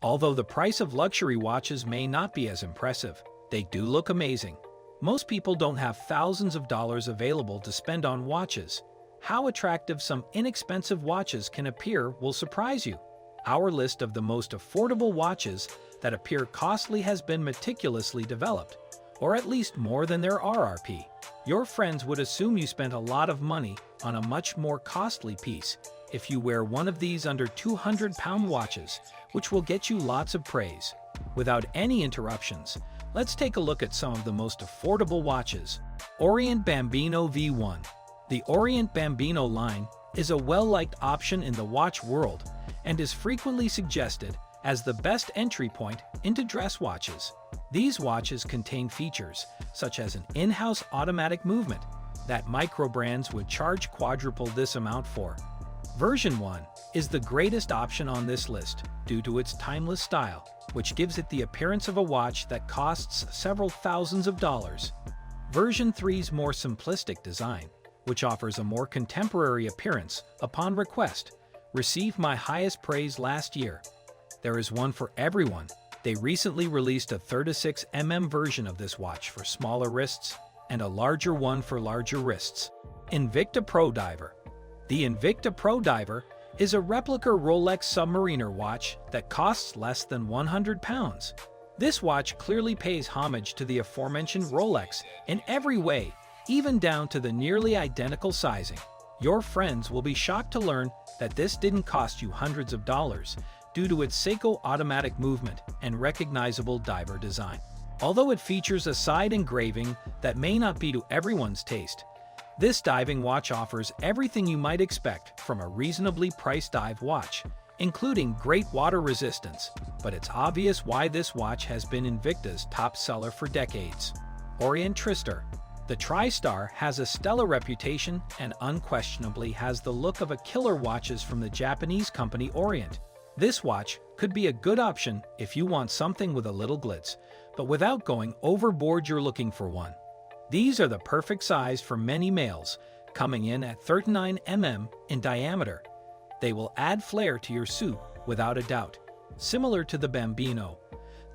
Although the price of luxury watches may not be as impressive, they do look amazing. Most people don't have thousands of dollars available to spend on watches. How attractive some inexpensive watches can appear will surprise you. Our list of the most affordable watches that appear costly has been meticulously developed, or at least more than their RRP. Your friends would assume you spent a lot of money on a much more costly piece if you wear one of these under 200-pound watches, which will get you lots of praise. Without any interruptions, let's take a look at some of the most affordable watches. Orient Bambino V1. The Orient Bambino line is a well-liked option in the watch world and is frequently suggested as the best entry point into dress watches. These watches contain features such as an in-house automatic movement that micro brands would charge quadruple this amount for. Version 1 is the greatest option on this list due to its timeless style, which gives it the appearance of a watch that costs several thousands of dollars. Version 3's more simplistic design, which offers a more contemporary appearance upon request, received my highest praise last year. There is one for everyone. They recently released a 36mm version of this watch for smaller wrists and a larger one for larger wrists. Invicta Pro Diver. The Invicta Pro Diver is a replica Rolex Submariner watch that costs less than 100 pounds. This watch clearly pays homage to the aforementioned Rolex in every way, even down to the nearly identical sizing. Your friends will be shocked to learn that this didn't cost you hundreds of dollars due to its Seiko automatic movement and recognizable diver design. Although it features a side engraving that may not be to everyone's taste, this diving watch offers everything you might expect from a reasonably priced dive watch, including great water resistance, but it's obvious why this watch has been Invicta's top seller for decades. Orient Tristar. The TriStar has a stellar reputation and unquestionably has the look of a killer watches from the Japanese company Orient. This watch could be a good option if you want something with a little glitz, but without going overboard you're looking for one. These are the perfect size for many males, coming in at 39mm in diameter. They will add flair to your suit without a doubt. Similar to the Bambino,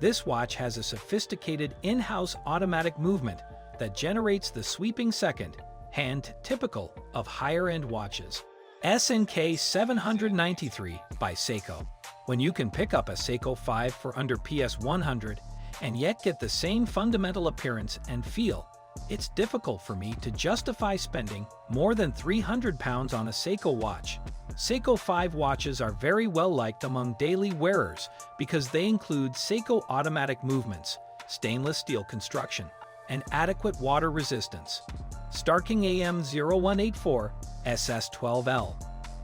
this watch has a sophisticated in-house automatic movement that generates the sweeping second hand typical of higher-end watches. SNK 793 by Seiko. When you can pick up a Seiko 5 for under PS 100 and yet get the same fundamental appearance and feel, it's difficult for me to justify spending more than 300 pounds on a Seiko watch. Seiko 5 watches are very well liked among daily wearers because they include Seiko automatic movements, stainless steel construction, and adequate water resistance. Starking AM0184 SS12L.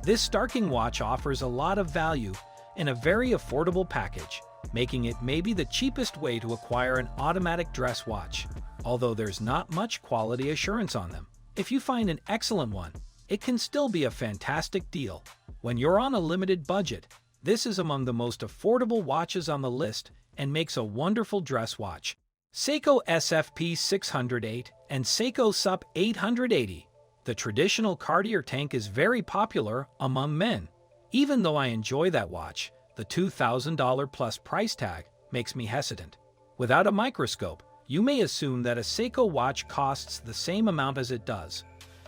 This Starking watch offers a lot of value in a very affordable package, making it maybe the cheapest way to acquire an automatic dress watch, although there's not much quality assurance on them. If you find an excellent one, it can still be a fantastic deal. When you're on a limited budget, this is among the most affordable watches on the list and makes a wonderful dress watch. Seiko SFP 608 and Seiko SUP 880. The traditional Cartier tank is very popular among men. Even though I enjoy that watch, the $2,000 plus price tag makes me hesitant. Without a microscope, you may assume that a Seiko watch costs the same amount as it does,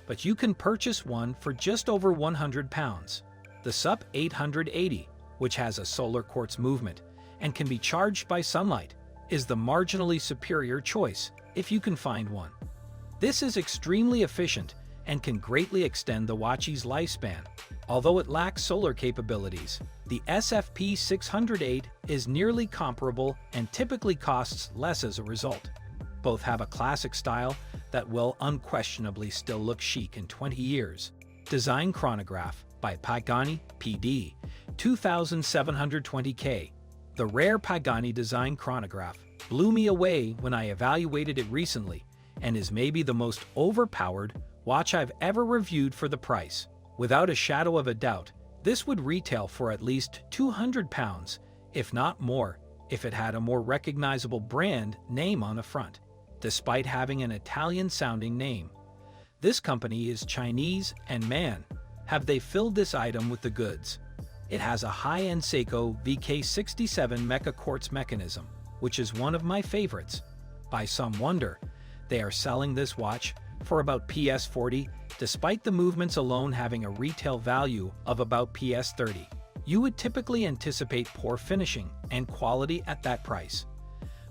but you can purchase one for just over 100 pounds. The SUP 880, which has a solar quartz movement and can be charged by sunlight, is the marginally superior choice if you can find one. This is extremely efficient and can greatly extend the watch's lifespan. Although it lacks solar capabilities, the SFP 608 is nearly comparable and typically costs less as a result. Both have a classic style that will unquestionably still look chic in 20 years. Design Chronograph by Pagani PD 2720K. The rare Pagani design chronograph blew me away when I evaluated it recently and is maybe the most overpowered watch I've ever reviewed for the price. Without a shadow of a doubt, this would retail for at least 200 pounds, if not more, if it had a more recognizable brand name on the front. Despite having an Italian-sounding name, this company is Chinese, and man, have they filled this item with the goods. It has a high-end Seiko VK67 Mecha Quartz mechanism, which is one of my favorites. By some wonder, they are selling this watch for about PS40, despite the movements alone having a retail value of about PS30. You would typically anticipate poor finishing and quality at that price.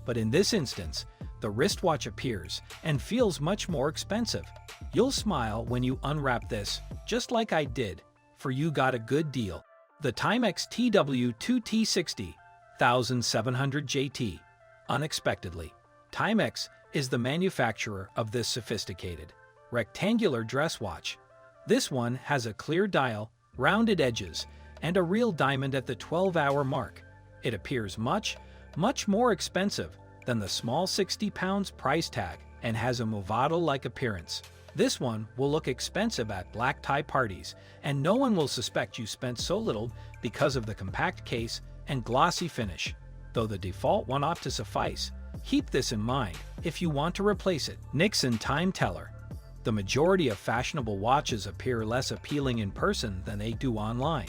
But in this instance, the wristwatch appears and feels much more expensive. You'll smile when you unwrap this, just like I did, for you got a good deal. The Timex TW2T60 1700JT. Unexpectedly, Timex is the manufacturer of this sophisticated, rectangular dress watch. This one has a clear dial, rounded edges, and a real diamond at the 12-hour mark. It appears much more expensive than the small £60 price tag and has a Movado-like appearance. This one will look expensive at black tie parties, and no one will suspect you spent so little because of the compact case and glossy finish. Though the default one ought to suffice, keep this in mind if you want to replace it. Nixon Time Teller. The majority of fashionable watches appear less appealing in person than they do online.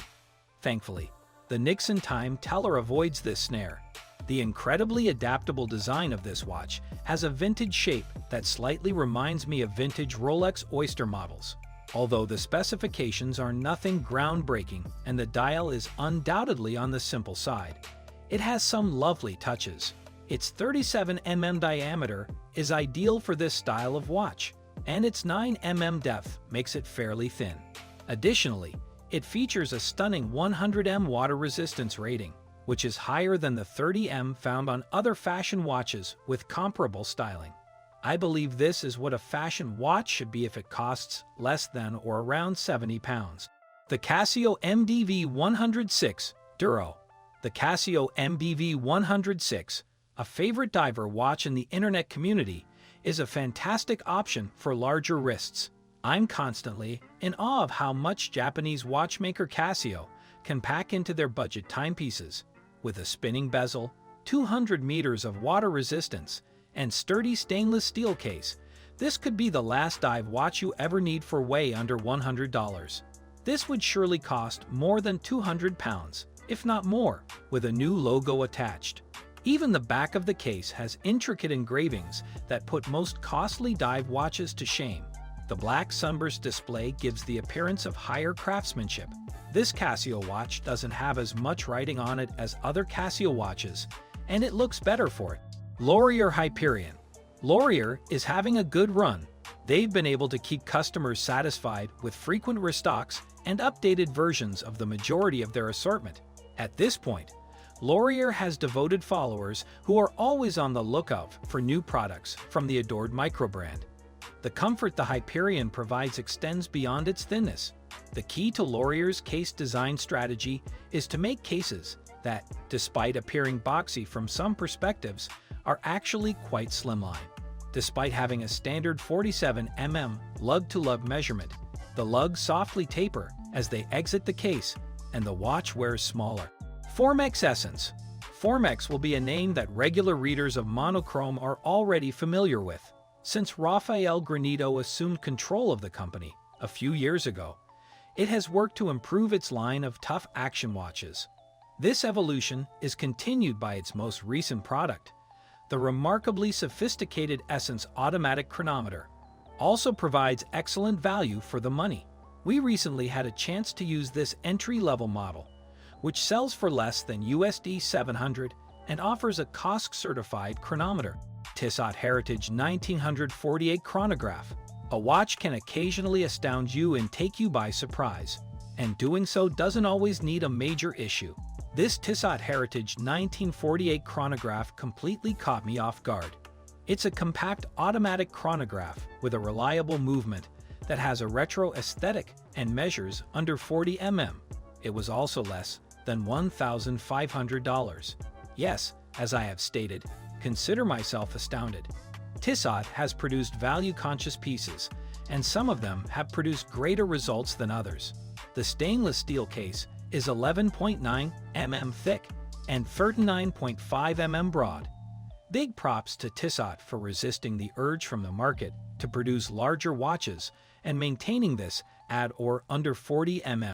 Thankfully, the Nixon Time Teller avoids this snare. The incredibly adaptable design of this watch has a vintage shape that slightly reminds me of vintage Rolex Oyster models. Although the specifications are nothing groundbreaking and the dial is undoubtedly on the simple side, it has some lovely touches. Its 37 mm diameter is ideal for this style of watch, and its 9 mm depth makes it fairly thin. Additionally, it features a stunning 100 mm water resistance rating, which is higher than the 30 mm found on other fashion watches with comparable styling. I believe this is what a fashion watch should be if it costs less than or around £70. The Casio MDV106 Duro. The Casio MDV106, a favorite diver watch in the internet community, is a fantastic option for larger wrists. I'm constantly in awe of how much Japanese watchmaker Casio can pack into their budget timepieces. With a spinning bezel, 200 meters of water resistance, and sturdy stainless steel case, this could be the last dive watch you ever need for way under $100. This would surely cost more than £200, if not more, with a new logo attached. Even the back of the case has intricate engravings that put most costly dive watches to shame. The black sunburst display gives the appearance of higher craftsmanship. This Casio watch doesn't have as much writing on it as other Casio watches, and it looks better for it. Laurier Hyperion. Laurier is having a good run. They've been able to keep customers satisfied with frequent restocks and updated versions of the majority of their assortment. At this point, Laurier has devoted followers who are always on the lookout for new products from the adored microbrand. The comfort the Hyperion provides extends beyond its thinness. The key to Laurier's case design strategy is to make cases that, despite appearing boxy from some perspectives, are actually quite slimline. Despite having a standard 47 mm lug-to-lug measurement, the lugs softly taper as they exit the case, and the watch wears smaller. Formex Essence. Formex will be a name that regular readers of Monochrome are already familiar with. Since Rafael Granito assumed control of the company a few years ago, it has worked to improve its line of tough action watches. This evolution is continued by its most recent product, the remarkably sophisticated Essence Automatic Chronometer. Also provides excellent value for the money. We recently had a chance to use this entry-level model, which sells for less than USD 700 and offers a COSC-certified chronometer. Tissot Heritage 1948 Chronograph. A watch can occasionally astound you and take you by surprise, and doing so doesn't always need a major issue. This Tissot Heritage 1948 chronograph completely caught me off guard. It's a compact automatic chronograph with a reliable movement that has a retro aesthetic and measures under 40 mm. It was also less than $1,500. Yes, as I have stated, consider myself astounded. Tissot has produced value-conscious pieces, and some of them have produced greater results than others. The stainless steel case is 11.9 mm thick and 39.5 mm broad. Big props to Tissot for resisting the urge from the market to produce larger watches and maintaining this at or under 40 mm.